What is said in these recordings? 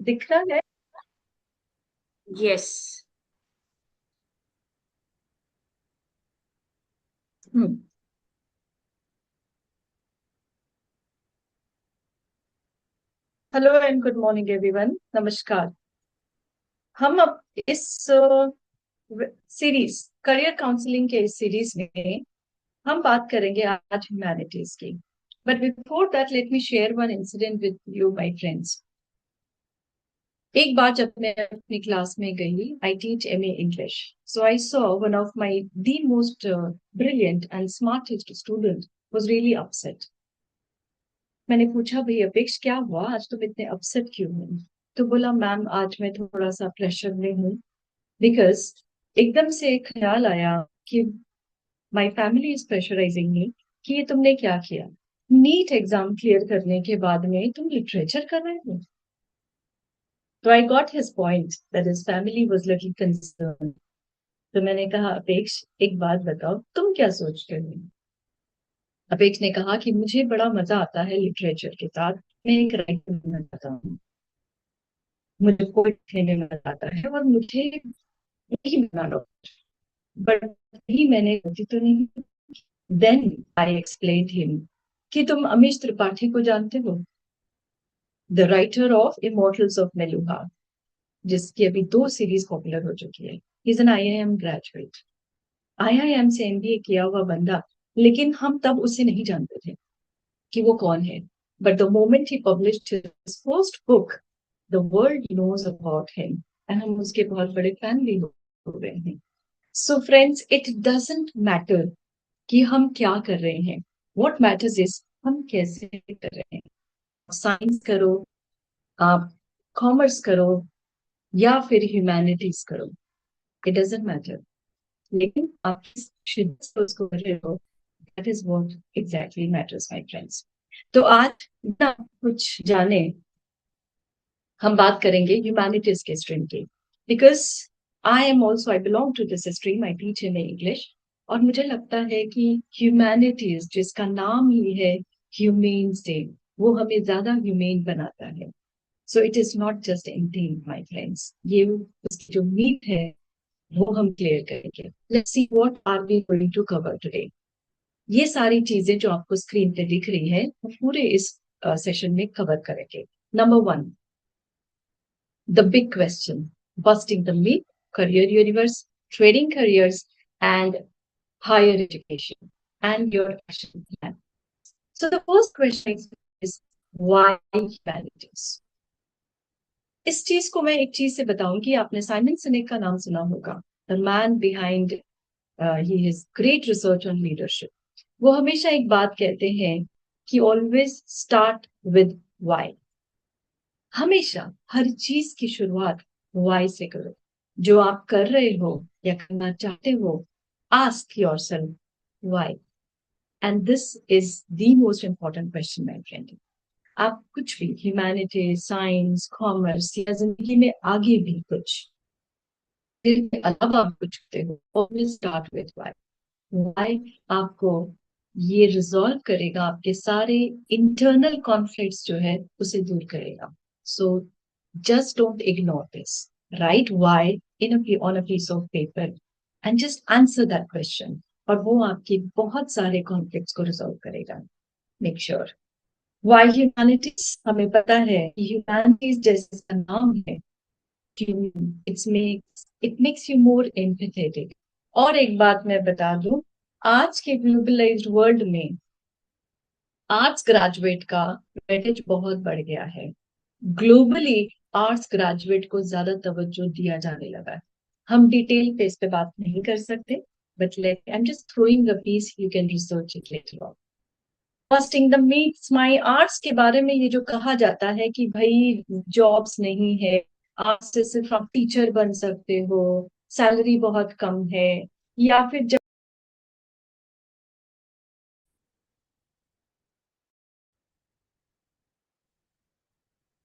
दिख रहा है। Yes. Hmm. Hello and good morning everyone, नमस्कार। हम अब इस सीरीज करियर काउंसलिंग के इस सीरीज में हम बात करेंगे आज ह्यूमैनिटीज की। But before that let me share one incident with you my friends. एक बार जब मैं अपनी क्लास में गई, I teach MA English, so I saw one of my the most brilliant and smartest student was really upset. मैंने पूछा, भाई अपेक्ष क्या हुआ, आज तुम इतने अपसेट क्यों हो? तो बोला, मैम आज मैं थोड़ा सा प्रेशर में हूँ, बिकॉज एकदम से एक ख्याल आया कि माय फैमिली इज प्रेशराइजिंग मी कि ये तुमने क्या किया, नीट एग्जाम क्लियर करने के बाद में तुम लिटरेचर कर रहे हो। तो I got his point that his family was little concern. तो मैंने कहा, अपेक्ष एक बात बताओ, तुम क्या सोचते हो? अपेक्ष ने कहा कि मुझे बड़ा मजा आता है लिटरेचर के साथ, मैं एक राइटर बनना चाहता हूँ, मुझे पोइट लिखने में मजा आता है और मुझे नहीं बनाना। बट ही मैंने गलती तो नहीं। देन आई एक्सप्लेन हिम कि तुम अमीश त्रिपाठी को जानते हो, the writer of immortals of Meluha, जिसकी अभी 2 सीरीज पॉपुलर हो चुकी है। He is an IIM graduate, IIM से एमबीए किया हुआ बंदा। लेकिन हम तब उसे नहीं जानते थे कि वो कौन है। But the moment he published his first book, the world knows about him, and हम उसके बहुत बड़े फैन भी हो गए हैं। So friends, it doesn't matter कि हम क्या कर रहे हैं, वॉट मैटर्स इज हम कैसे कर रहे हैं। साइंस करो, आप कॉमर्स करो, या फिर ह्यूमैनिटीज करो, इट डजेंट मैटर, लेकिन आप किस शिद्दत से उसको कर रहे हो, that is what exactly matters my friends. तो आज बिना कुछ जाने हम बात करेंगे ह्यूमैनिटीज के स्ट्रीम की, because I am also, I belong to this stream, I teach in English. और मुझे लगता है कि ह्यूमैनिटीज, जिसका नाम ही है ह्यूमेन से, वो हमें ज्यादा ह्यूमेन बनाता है। So it is not just intent my friends, ये उसकी जो मीट है वो हम क्लियर करेंगे। Let's see what are we going to cover today. ये सारी चीजें जो आपको स्क्रीन पे दिख रही है, वो पूरे इस सेशन में कवर करेंगे। Number 1, the big question, busting the myth, career universe, trading careers, and higher education, and your action plan. So the first question is why humanities? इस चीज को मैं एक चीज से बताऊं कि आपने साइमन सिनेक का नाम सुना होगा, the man behind he his great research on leadership. वो हमेशा एक बात कहते हैं कि ऑलवेज स्टार्ट विद व्हाई। हमेशा हर चीज की शुरुआत वाई से करो। जो आप कर रहे हो या करना चाहते हो, ask yourself why. And this is the most important question my friend. आप कुछ भी ह्यूमैनिटीज, साइंस, कॉमर्स या जिंदगी में आगे भी कुछ, फिर के अलावा आप कुछ करते हो, always start with why. Why आपको ये रिजॉल्व करेगा, आपके सारे इंटरनल कॉन्फ्लिक्ट्स जो है उसे दूर करेगा। सो just don't ignore this. Write why on a piece of paper and just answer that question. और वो आपके बहुत सारे कॉन्फ्लिक्ट्स को रिजॉल्व करेगा। मेक श्योर why humanities, हमें पता है कि humanities जैसे इसका नाम है, it makes you more empathetic. और एक बात मैं बता दूं, आज के ग्लोबलाइज्ड वर्ल्ड में आर्ट्स ग्रेजुएट का वेटेज बहुत बढ़ गया है। ग्लोबली आर्ट्स ग्रेजुएट को ज्यादा तवज्जो दिया जाने लगा है। हम डिटेल पे इस पे बात नहीं कर सकते, but let I am just throwing a piece, you can research it later on. First thing the myths my arts के बारे में ये जो कहा जाता है कि भाई जॉब्स नहीं है, आर्ट्स से सिर्फ आप टीचर बन सकते हो, सैलरी बहुत कम है, या फिर जब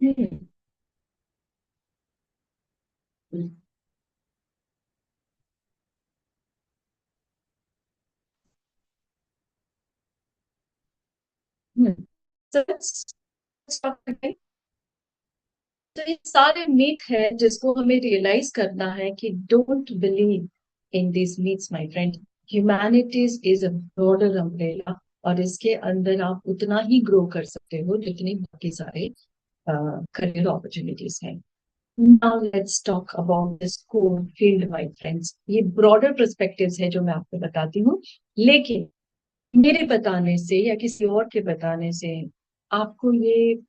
हम्म, हम्म, so let's talk again. तो ये सारे मीथ है जिसको हमें रियलाइज करना है कि don't believe in this myths my friend. Humanities is a broader umbrella, और इसके अंदर आप उतना ही ग्रो कर सकते हो जितनी बाकी सारे करियर अपॉर्चुनिटीज हैं। Now let's talk about this core field my friends. ये ब्रॉडर पर्सपेक्टिव्स है जो मैं आपको बताती हूँ, लेकिन मेरे बताने से या किसी और के बताने से आपको ये,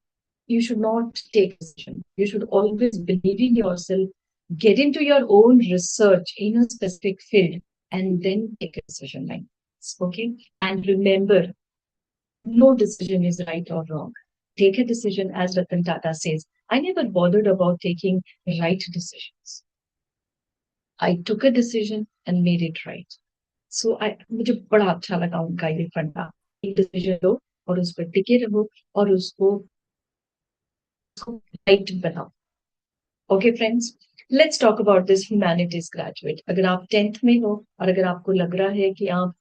you should not take a decision. You should always believe in yourself, get into your own research in a specific field, and then take a decision like this. Okay? And remember, no decision is right or wrong. Take a decision, as Ratan Tata says. I never bothered about taking right decisions. I took a decision and made it right. So मुझे बड़ा अच्छा लगा उनका ये फंडा। एक decision लो और उस पर टिके रहो और उसको राइट बनाओ। Okay friends, let's talk about this humanities graduate. अगर आप 10th में हो और अगर आपको लग रहा है कि आप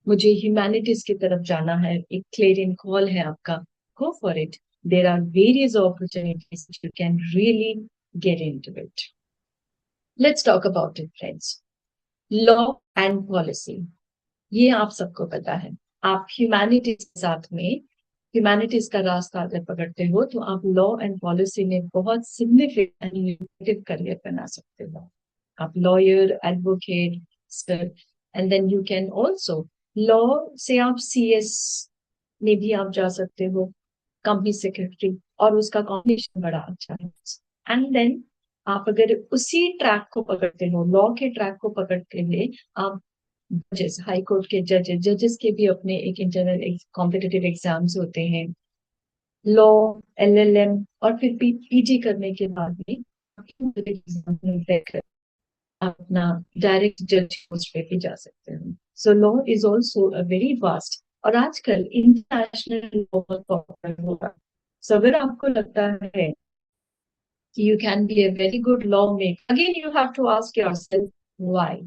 मुझे ह्यूमैनिटीज की तरफ जाना है, एक क्लियरिंग कॉल है आपका, go for it. There are various opportunities you can really get into it. Let's talk about it friends. Law and policy, ये आप सबको पता है। आप ह्यूमैनिटीज के साथ में ह्यूमैनिटीज का रास्ता अगर पकड़ते हो तो आप लॉ एंड पॉलिसी में बहुत सिग्निफिकेंट करियर बना सकते हो। आप lawyer, advocate, sir, and then you can also law से आप CS में भी आप जा सकते हो, कंपनी सेक्रेटरी, और उसका कॉम्बिनेशन बड़ा अच्छा है। एंड देन आप अगर उसी ट्रैक को पकड़ते हो, लॉ के ट्रैक को पकड़ते हुए आप जजेस, हाई कोर्ट के जजेस, जजेस के भी अपने एक इंटरनल कॉम्पिटिटिव एग्जाम्स होते हैं। लॉ, LLM, और फिर PG करने के बाद में आप अपना डायरेक्ट जज पोस्ट पे भी जा सकते हो। So law is also a very vast, और आजकल इंटरनेशनल लॉ बहुत पॉपुलर होगा। सो अगर आपको लगता है कि you can be a very good law maker, again you have to ask yourself why.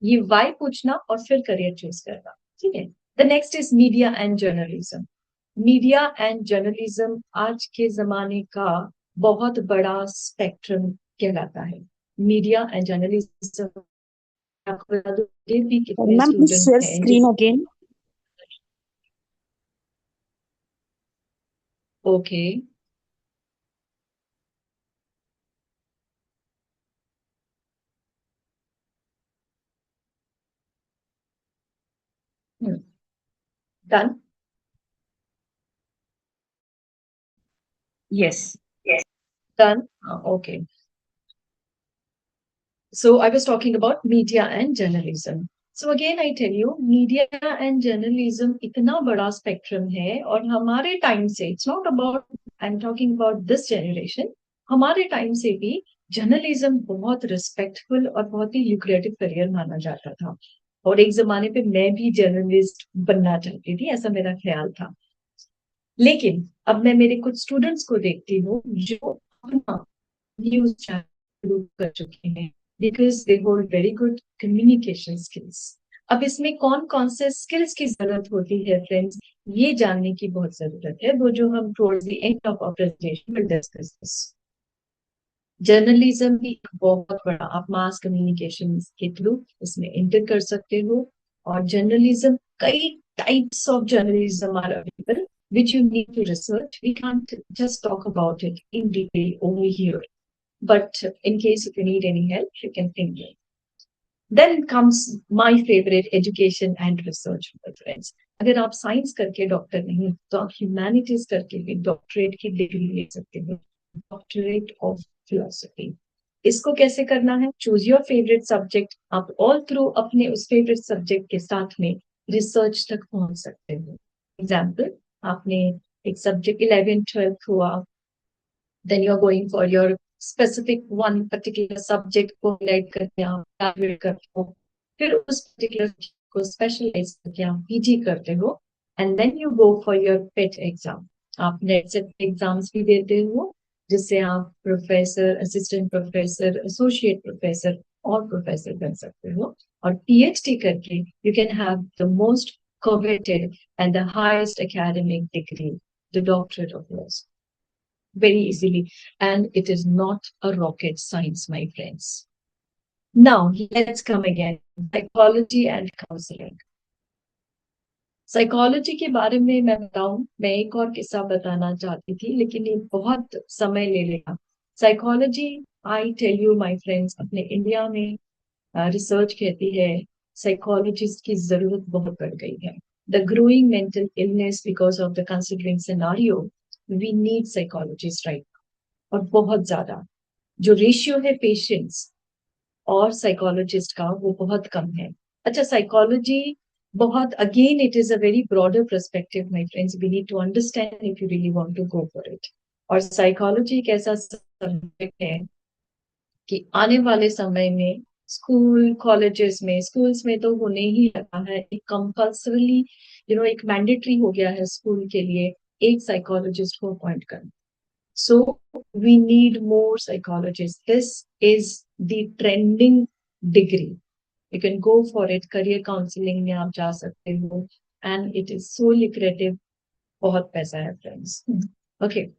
ये वाई पूछना और फिर करियर चूज करना। ठीक है। The next is media and journalism. Media and journalism आज के जमाने का बहुत बड़ा स्पेक्ट्रम कहलाता है। मीडिया एंड जर्नलिज्म, आपको बता दूं, ये भी कितने Ma'am, please स्टूडेंट share हैं screen जिस। again. Okay. Done. Yes. Done. Okay. So I was talking about media and journalism. So again I tell you, media and journalism इतना बड़ा spectrum है, और हमारे टाइम से, it's not about, I'm talking about this generation, हमारे time से भी journalism बहुत रिस्पेक्टफुल और बहुत ही ल्यूक्रेटिव करियर माना जाता था। और एक जमाने पे मैं भी जर्नलिस्ट बनना चाहती थी, ऐसा मेरा ख्याल था। लेकिन अब मैं मेरे कुछ स्टूडेंट्स को देखती हूँ जो अपना न्यूज चैनल शुरू कर चुके हैं, because they hold very good communication skills. अब इसमें कौन कौन से स्किल्स की जरूरत होती है फ्रेंड्स, ये जानने की बहुत जरूरत है, वो जो हम towards the end of our presentation will discuss this. Journalism भी एक बहुत बड़ा, आप मास कम्युनिकेशन के थ्रू इसमें एंटर कर सकते हो। और जर्नलिज्म, कई types of journalism are available which you need to research. We can't just talk about it in detail over here. But in case if you need any help, you can think me. Then comes my favorite, education and research, my friends. अगर आप science करके doctor नहीं तो आप humanities करके भी doctorate की degree ले सकते हो, डॉक्टरेट ऑफ फिलोसफी। इसको कैसे करना है? Choose your favourite subject. आप ऑल थ्रू अपने उस फेवरेट सब्जेक्ट के साथ में रिसर्च तक पहुंच सकते हो। एग्जाम्पल, आपने एक सब्जेक्ट 11th 12th हुआ, then you're going for your specific one particular subject को highlight करके आप graduate करते हो, फिर उस particular को specialize करके आप PG करते हो, and then you go for your PET exam. आप नेट सेट एग्जाम्स भी देते हो, जिससे आप professor, assistant professor, associate professor और प्रोफेसर बन सकते हो। और PhD करके you can have the most coveted and the highest academic degree, the doctorate of laws. very easily. And it is not a rocket science, my friends. Now, let's come again. Psychology and counseling. Psychology के बारे में मैं बताऊं, मैं एक और किस्सा बताना चाहती थी, लेकिन ये बहुत समय ले लेगा. Psychology, I tell you my friends, अपने इंडिया में रिसर्च कहती है साइकोलॉजिस्ट की जरूरत बहुत बढ़ गई है. The growing mental illness because of the considering scenario, we need psychologist right. और बहुत ज्यादा जो रेशियो है पेशेंट्स और साइकोलॉजिस्ट का, वो बहुत कम है. अच्छा, साइकोलॉजी बहुत, again it is a very broader perspective my friends, we need to understand if you really want to go for it. और साइकोलॉजी एक ऐसा सब्जेक्ट है कि आने वाले समय में स्कूल कॉलेजेस में, स्कूल्स में तो होने ही लगा है, एक कंपल्सरली एक मैंडेटरी हो गया है स्कूल के लिए एक साइकोलॉजिस्ट को अपॉइंट करना. So we need more psychologists. This is the trending degree. You can go for it. Career counseling में आप जा सकते हो. And it is so lucrative. बहुत पैसा है friends. Okay.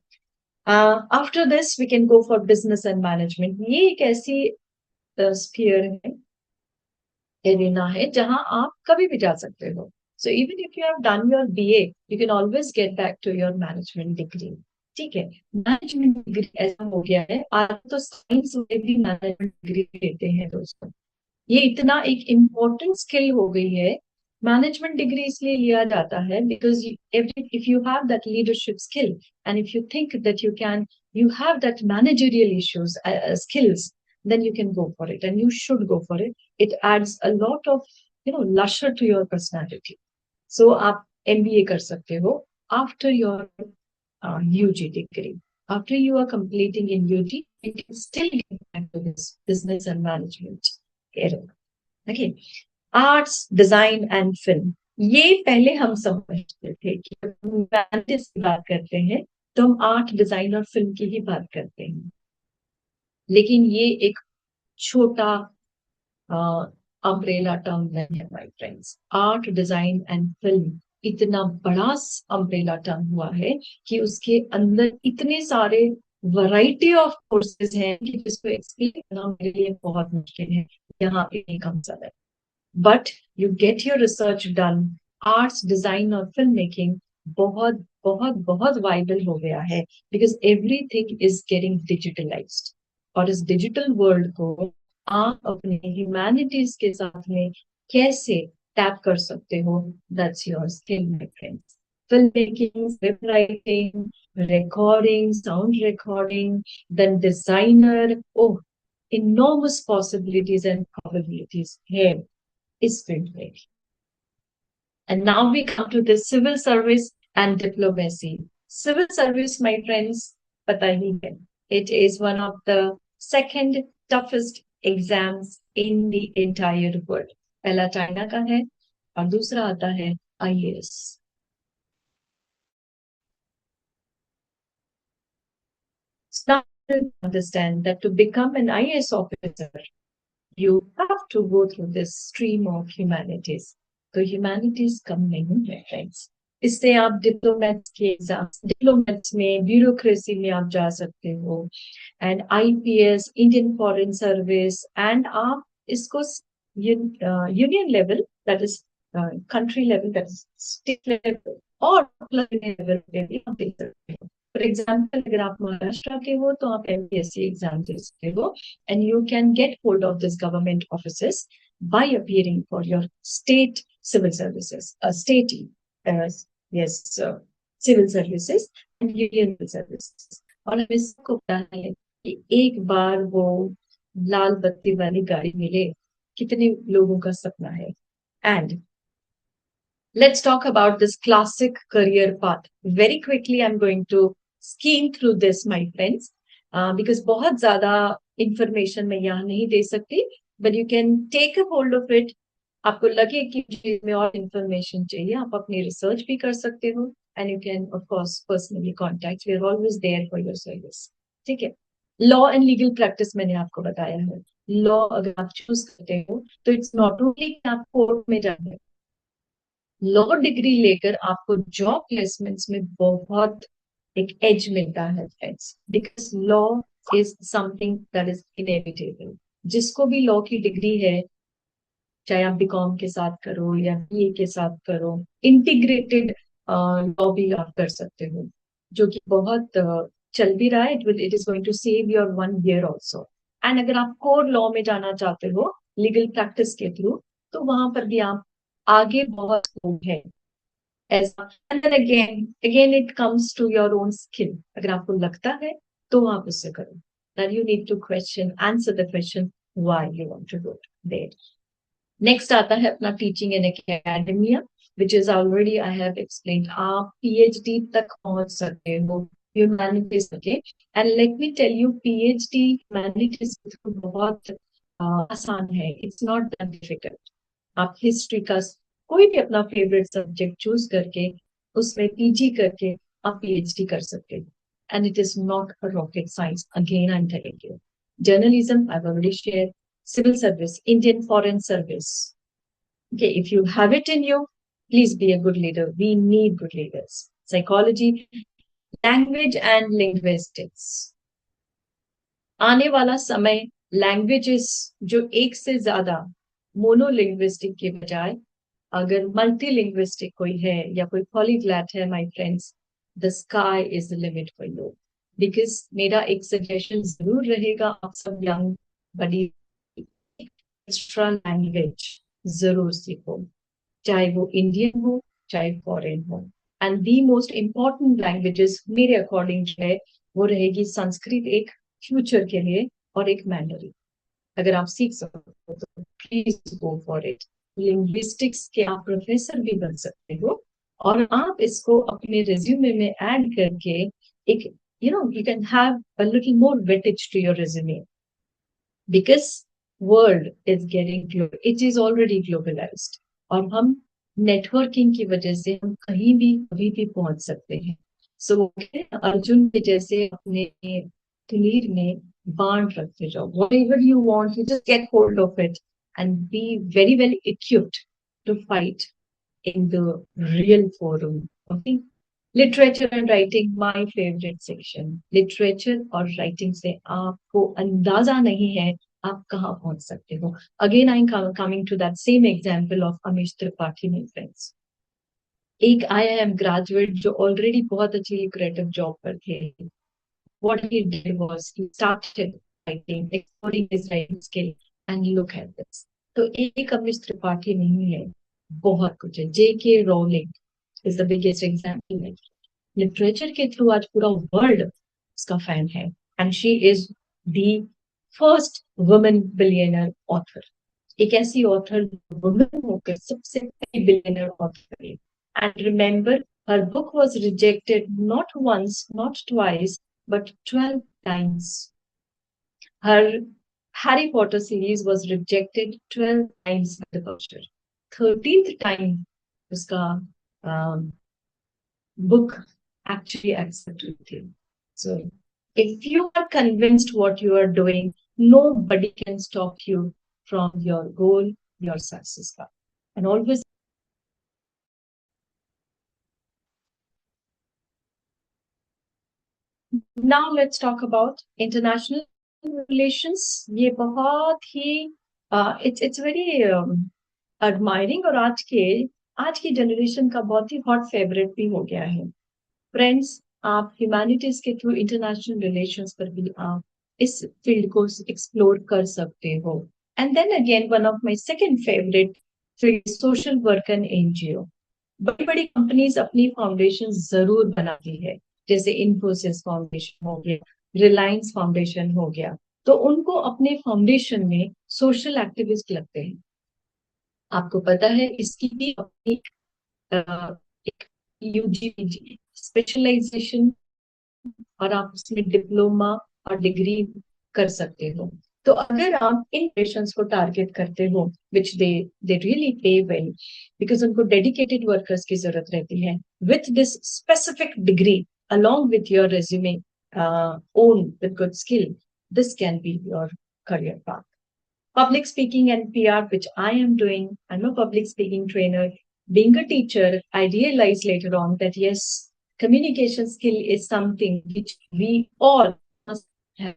After this, we can go for business and management. ये एक ऐसी sphere है, एरिना है, जहां आप कभी भी जा सकते हो. So even if you have done your BA, you can always get back to your management degree. ठीक है. मैनेजमेंट डिग्री ऐसा हो गया है, आज तो साइंस में भी मैनेजमेंट डिग्री देते हैं दोस्तों. ये इतना एक इम्पोर्टेंट स्किल हो गई है. मैनेजमेंट डिग्री इसलिए लिया जाता है because if you have that leadership skill and if you think that you have that managerial issues skills, then you can go for it and you should go for it. It adds a lot of lustre to your personality. So आप MBA कर सकते हो after your UG degree. After you are completing in UG, you can still get back to this business and management area. Okay. Arts, design and film. ये पहले हम समझते थे कि जब हम ह्यूमैनिटीज की बात करते हैं तो हम आर्ट, डिजाइन और फिल्म की ही बात करते हैं. लेकिन ये एक छोटा अम्ब्रेला टर्म नहीं है my friends. Art, design and film इतना बड़ा अम्ब्रेला टर्म हुआ है कि उसके अंदर इतने सारे वैरायटी ऑफ कोर्सेज हैं कि जिसको एक्सप्लेन करना मेरे लिए बहुत मुश्किल है यहाँ पे नहीं कम समय. But you get your research done. Arts, design और फिल्म मेकिंग बहुत बहुत बहुत वाइबल हो गया है because everything is getting digitalised. और इस डिजिटल वर्ल्ड को आप अपने ह्यूमैनिटीज के साथ में कैसे टैप कर सकते हो, that's your skill my friends. Film making, script writing, recording, sound recording, then designer. Oh, enormous possibilities and probabilities here is field making. And now we come to the civil service and diplomacy. Civil service, my friends, pata hi hai. It is one of the second toughest exams in the entire world. पहला China का है और दूसरा आता है IAS. Now understand that to become an IAS officer, you have to go through this stream of humanities. तो humanities कम नहीं है फ्रेंड्स. इससे आप डिप्लोमेट्स के एग्जाम, डिप्लोमेट्स में ब्यूरोक्रेसी में आप जा सकते हो, and IPS, Indian foreign service, and आप इसको union level, that is country level, that is state level और लेवल पे भी आप दे सकते हो. फॉर एग्जाम्पल, अगर आप महाराष्ट्र के हो तो आप MPSC एग्जाम दे सकते हो and you can get hold of this government offices by appearing for your state civil services, state, uh, yes, civil services and union services. और हमें सबको पता है कि एक बार वो लाल बत्ती वाली गाड़ी मिले कितने लोगों का सपना है. And let's talk about this classic career path. Very quickly, I'm going to skim through this, my friends, because बहुत ज़्यादा information मैं यहाँ नहीं दे सकती, but you can take a hold of it. आपको लगे कि इसमें और information चाहिए, आप अपनी research भी कर सकते हो, and you can of course personally contact. We are always there for your service. ठीक है. Law and legal practice मैंने आपको बताया है. Law अगर आप choose करते हो, तो it's not only कि आप कोर्ट में जाए. लॉ डिग्री लेकर आपको जॉब प्लेसमेंट्स में बहुत एक एज मिलता है friends, because law is something that is inevitable. जिसको भी लॉ की डिग्री है, चाहे आप बीकॉम के साथ करो या बीए के साथ करो, इंटीग्रेटेड लॉ भी आप कर सकते हो, जो कि बहुत चल भी रहा है। It is going to save your 1 year also. And अगर आप कोर लॉ में जाना चाहते हो लीगल प्रैक्टिस के थ्रू, तो वहां पर भी आप आगे बहुत स्कोप है ऐसा। And then again again it comes to your own skill. अगर आपको लगता है तो आप उससे करो, that you need to question, answer the question why you want to do it. Next आता है अपना teaching in academia, which is already I have explained. आप पीएचडी तक पहुंच सकते हो ह्यूमैनिटीज के। And let me tell you, PhD humanities बहुत आसान है, इट्स नॉट दैट डिफिकल्ट। आप हिस्ट्री का कोई भी अपना फेवरेट सब्जेक्ट चूज करके उसमें पीजी करके आप पीएचडी कर सकते हो। And it is not a rocket science, again I am telling you. Journalism I already share, civil service, Indian foreign service. Okay, if you have it in you, please be a good leader. We need good leaders. Psychology, language and linguistics. आने वाला समय languages जो एक से ज्यादा मोनोलिंग्विस्टिक के बजाय अगर मल्टीलिंग्विस्टिक कोई है या कोई पॉलीग्लैट है, my friends, the sky is the limit for you. Because मेरा एक सजेशन जरूर रहेगा, आप सब यंग बड़ी एक्स्ट्रा लैंग्वेज जरूर सीखो, चाहे वो इंडियन हो चाहे फॉरेन हो। And the most important languages मेरे अकॉर्डिंग जो है वो रहेगी संस्कृत एक फ्यूचर के लिए, और एक मैंडरिन। अगर आप सीख सकते हो तो please go for it. Linguistics के आप प्रोफेसर भी बन सकते हो, और आप इसको अपने रिज्यूमे में ऐड करके एक you can have a little more weightage to your resume, because world is getting, it is already globalised, और हम नेटवर्किंग की वजह से हम कहीं भी कभी भी पहुंच सकते हैं। सो अर्जुन के जैसे अपने शरीर में बांध रखते जाओ, whatever you want, you just get hold of it and be very well equipped to fight in the real forum. Okay, literature and writing my favourite section. Literature और राइटिंग से आपको अंदाजा नहीं है आप कहाँ पहुंच सकते हो। Again I am coming to that same example of Amish Tripathi, my friends. एक आईआईएम ग्रेजुएट जो ऑलरेडी बहुत अच्छी क्रिएटिव जॉब पर थे, what he did was he started writing, exploring his writing skill, and look at this. तो एक अमीश त्रिपाठी नहीं है, बहुत कुछ है। J K Rowling is the biggest example. Literature के थ्रू आज पूरा वर्ल्ड उसका फैन है, and she is the first women billionaire author. एक ऐसी ऑथर वुमेन होकर सबसे पहली बिलियनर ऑथर है। एंड रिमेंबर, हर book was rejected not once not twice but 12 times. Her Harry Potter series was rejected 12 times by the publisher. 13th time uska book actually accepted. So if you are convinced what you are doing, nobody can stop you from your goal, your success. And always, now let's talk about international relations. ये बहुत ही it's very admiring, और आज की generation का बहुत ही hot favourite भी हो गया है। फ्रेंड्स, आप ह्यूमैनिटीज के थ्रू इंटरनेशनल रिलेशंस पर भी आप इस फील्ड को एक्सप्लोर कर सकते हो। And then again one of my second favourite field, social work and NGO. बड़ी बड़ी कंपनीज अपनी फाउंडेशन जरूर बनाती है, जैसे इन्फोसिस फाउंडेशन हो गया, रिलायंस फाउंडेशन हो गया। तो उनको अपने फाउंडेशन में सोशल एक्टिविस्ट लगते हैं। आपको पता है इसकी भी अपनी एक यूजी स्पेशलाइजेशन, और आप उसमें डिप्लोमा और डिग्री कर सकते हो। तो अगर आप इन पेशेंट्स को टारगेट करते हो, which they really pay well, because उनको डेडिकेटेड वर्कर्स की जरूरत रहती है, with this specific degree along with your resume, own with good skill, this can be your career path. Public speaking and PR, which I am doing. I'm a public speaking trainer. Being a teacher, I realized later on that yes, communication skill is something which we all must have.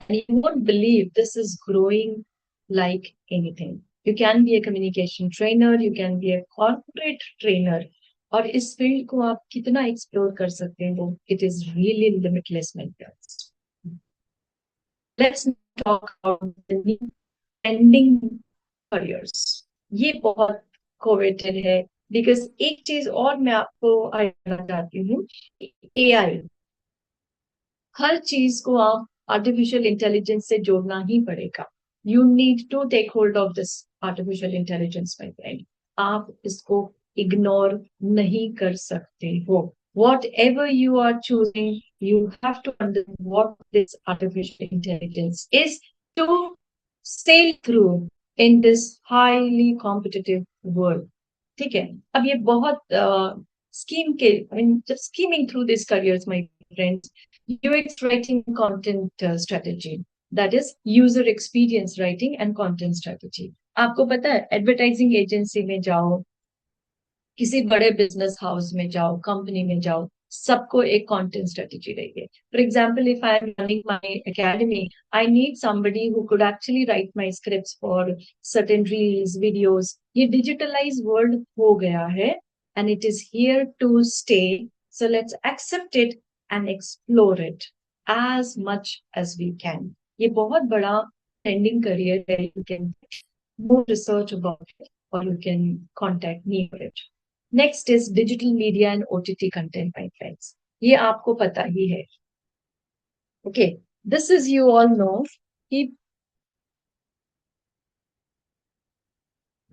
And you won't believe this is growing like anything. You can be a communication trainer, you can be a corporate trainer, और इस field को आप कितना explore कर सकते हैं वो it is really limitless my friends. Let's talk about the new trending careers. ये बहुत कोवेटेड है बिकॉज एक चीज और मैं आपको बताना चाहती हूँ. एआई, हर चीज को आप आर्टिफिशियल इंटेलिजेंस से जोड़ना ही पड़ेगा. You need to take hold of this artificial intelligence my friend. आप इसको इग्नोर नहीं कर सकते हो. Whatever you are choosing, you have to understand what this artificial intelligence is to sail through in this highly competitive world. ठीक है. अब ये बहुत स्कीम के आई मीन जब skimming through this careers my friends, UX writing content strategy, that is user experience writing and content strategy. आपको पता है एडवर्टाइजिंग एजेंसी में जाओ, किसी बड़े बिजनेस हाउस में जाओ, कंपनी में जाओ, सबको एक कंटेंट स्ट्रेटेजी रहेगी. For example, if I am running my academy, I need somebody who could actually write my scripts for certain reels, videos. ये डिजिटलाइज वर्ल्ड हो गया है and it is here to stay. So let's accept it and explore it as much as we can. ये बहुत बड़ा trending career है. You can more research about it or you can contact me for it. Next is digital media and OTT content, my friends. ये आपको पता ही है. Okay, this is you all know कि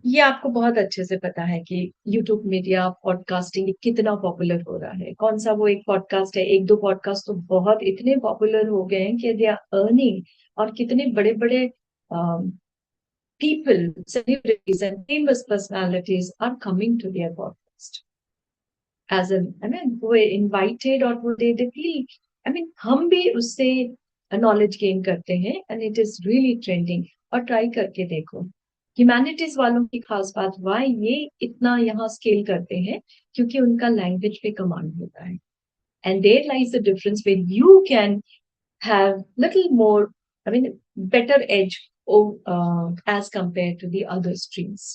ये आपको बहुत अच्छे से पता है कि यूट्यूब मीडिया पॉडकास्टिंग कितना पॉपुलर हो रहा है. कौन सा वो एक पॉडकास्ट है, एक दो पॉडकास्ट तो बहुत इतने पॉपुलर हो गए हैं कि दे आर अर्निंग. और कितने बड़े बड़े people, celebrities and famous personalities are coming to their podcast as an, I mean, वो invited और वो they feel, I mean, हम भी उससे knowledge gain करते हैं and it is really trending. और try करके देखो. ह्यूमैनिटीज वालों की खास बात why ये इतना यहाँ स्केल करते हैं, क्योंकि उनका लैंग्वेज पे कमांड होता है. And there lies the difference where you can have little more, I mean, better edge as compared to the other streams.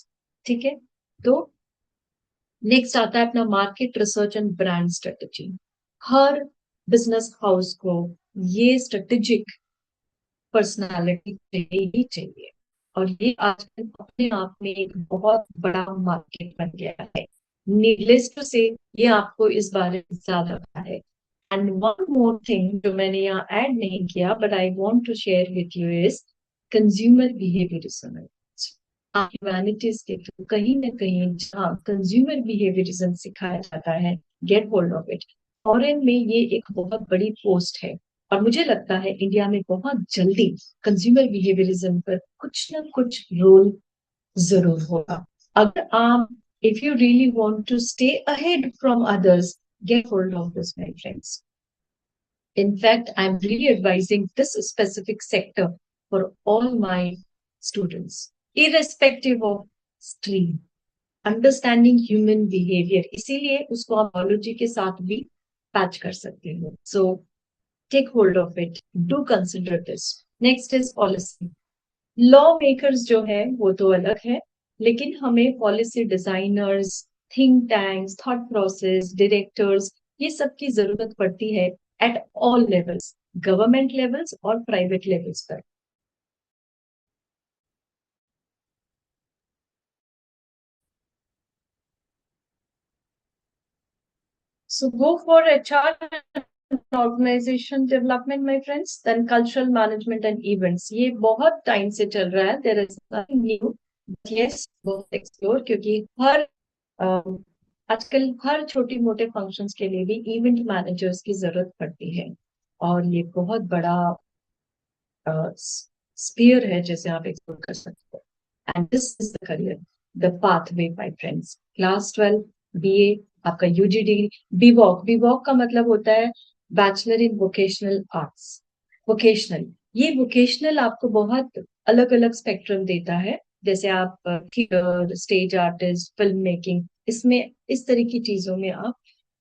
ठीक है. तो नेक्स्ट आता है अपना market research and brand strategy. Her business house को ये स्ट्रेटेजिक पर्सनालिटी चाहिए ही चाहिए. और ये आजकल अपने आप में एक बहुत बड़ा मार्केट बन गया है. नीडलेस टू से ये आपको इस बारे में ज्यादा पता है. एंड वन मोर थिंग जो मैंने यहाँ ऐड नहीं किया but I want to share with you is consumer behaviourism. Humanities के थ्रू कहीं ना कहीं जहाँ कंज्यूमर बिहेवियरिज्म सिखाया जाता है, get hold of it. Foreign में ये एक बहुत बड़ी पोस्ट है और मुझे लगता है इंडिया में बहुत जल्दी कंज्यूमर बिहेवियरिज्म पर कुछ ना कुछ रोल जरूर होगा. अगर आप if you really want to stay ahead from others, get hold of this, my friends. In fact, I'm really advising this specific sector for all my students, irrespective of stream. Understanding human behavior, इसीलिए उसको आप biology के साथ भी patch कर सकते हो. So take hold of it. Do consider this. Next is policy. Law makers जो है वो तो अलग है, लेकिन हमें policy designers, think tanks, thought process, directors, ये सब की जरूरत पड़ती है at all levels, government levels और प्राइवेट लेवल्स पर. So go for HR and organization development, my friends. Then cultural management and events. ये बहुत टाइम से चल रहा है. There is nothing new. Yes, बहुत एक्सप्लोर, क्योंकि हर आजकल हर छोटी मोटे फंक्शंस के लिए भी इवेंट मैनेजर्स की जरूरत पड़ती है. और ये बहुत बड़ा स्पीयर है जिसे आप एक्सप्लोर कर सकते हो. And this is the career, the pathway, my friends. Class 12 BA, आपका UGD, बीवॉक. बीवॉक का मतलब होता है bachelor in vocational arts. Vocational, ये वोकेशनल आपको बहुत अलग अलग स्पेक्ट्रम देता है. जैसे आप theatre, stage artist, film making, इसमें इस तरह की चीजों में आप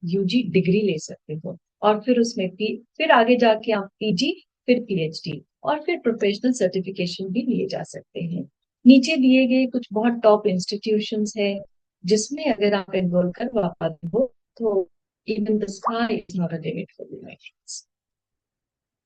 यूजी डिग्री ले सकते हो, और फिर उसमें फिर आगे जाके आप पीजी, फिर पीएचडी, और फिर प्रोफेशनल सर्टिफिकेशन भी लिए जा सकते हैं। नीचे दिए गए कुछ बहुत टॉप इंस्टीट्यूशंस है जिसमें अगर आप एनरोल करवा पाते हो तो even the sky is not a limit for you my friends.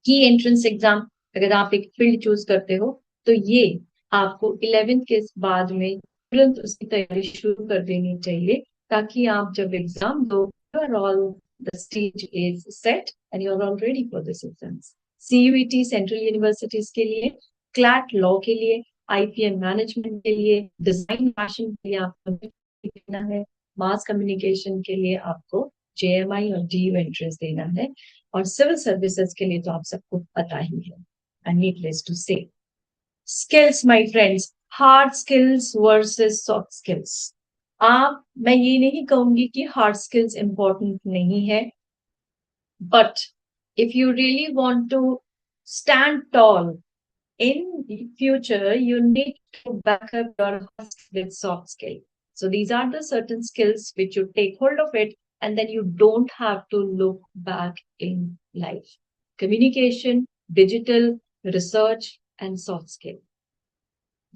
की एंट्रेंस एग्जाम, अगर आप एक फील्ड चूज करते हो तो ये आपको 11th के बाद में तुरंत उसकी तैयारी शुरू कर देनी चाहिए, ताकि आप जब एग्जाम दो, all the stage is set and you are all ready for this exams. CUET central universities के लिए, क्लैट लॉ के लिए, आईपीएम मैनेजमेंट के लिए, डिजाइन फैशन के लिए आपको देना है, मास कम्युनिकेशन के लिए आपको जेएमआई और डीयू एंट्रेंस देना है, और सिविल सर्विसेज के लिए तो आप सबको पता ही है। एंड नीडलेस टू से, skills my friends, hard skills versus soft skills. आप, मैं ये नहीं कहूंगी कि हार्ड स्किल्स इंपॉर्टेंट नहीं है, but if you really want to stand tall in future, you need to back up your hard skill with soft skill. So these are the certain skills which you take hold of it, and then you don't have to look back in life. Communication, digital, research, and soft skill.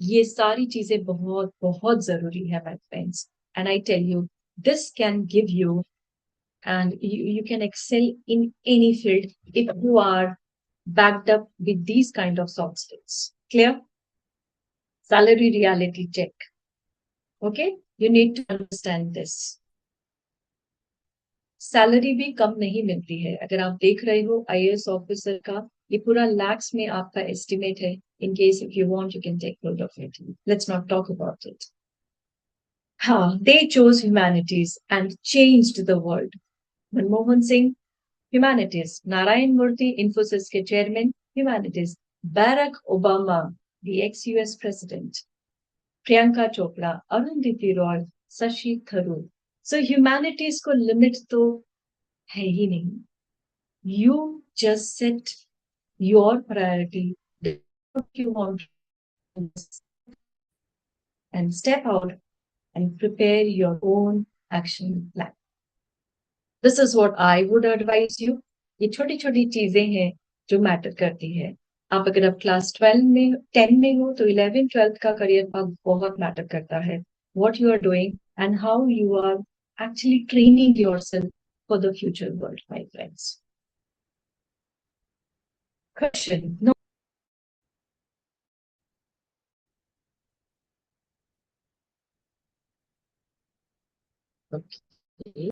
ये सारी चीजें बहुत बहुत जरूरी है my friends. And I tell you, this can give you, and you can excel in any field if you are backed up with these kind of soft skills. Clear? Salary reality check. Okay? You need to understand this. Salary भी कम नहीं मिलती है। अगर आप देख रहे हो IAS officer का, ये पूरा लैक्स में आपका एस्टिमेट है। In case if you want you can take note of it. Let's not talk about it. हाँ, they chose humanities and changed the world. Manmohan Singh, humanities. Narayan Murthy, Infosys के chairman, humanities. Barack Obama, the ex-US president. Priyanka Chopra, Arundhati Roy, Shashi Tharoor. So humanities को limit तो है ही नहीं। You just set your priority, you want, and step out and prepare your own action plan. This is what I would advise you. ये छोटी छोटी चीजें हैं जो मैटर करती है। आप अगर आप क्लास 12 में 10 में हो तो 11 12th का करियर पाथ बहुत मैटर करता है। What you are doing and how you are actually training yourself for the future world, my friends. Question. No. Okay.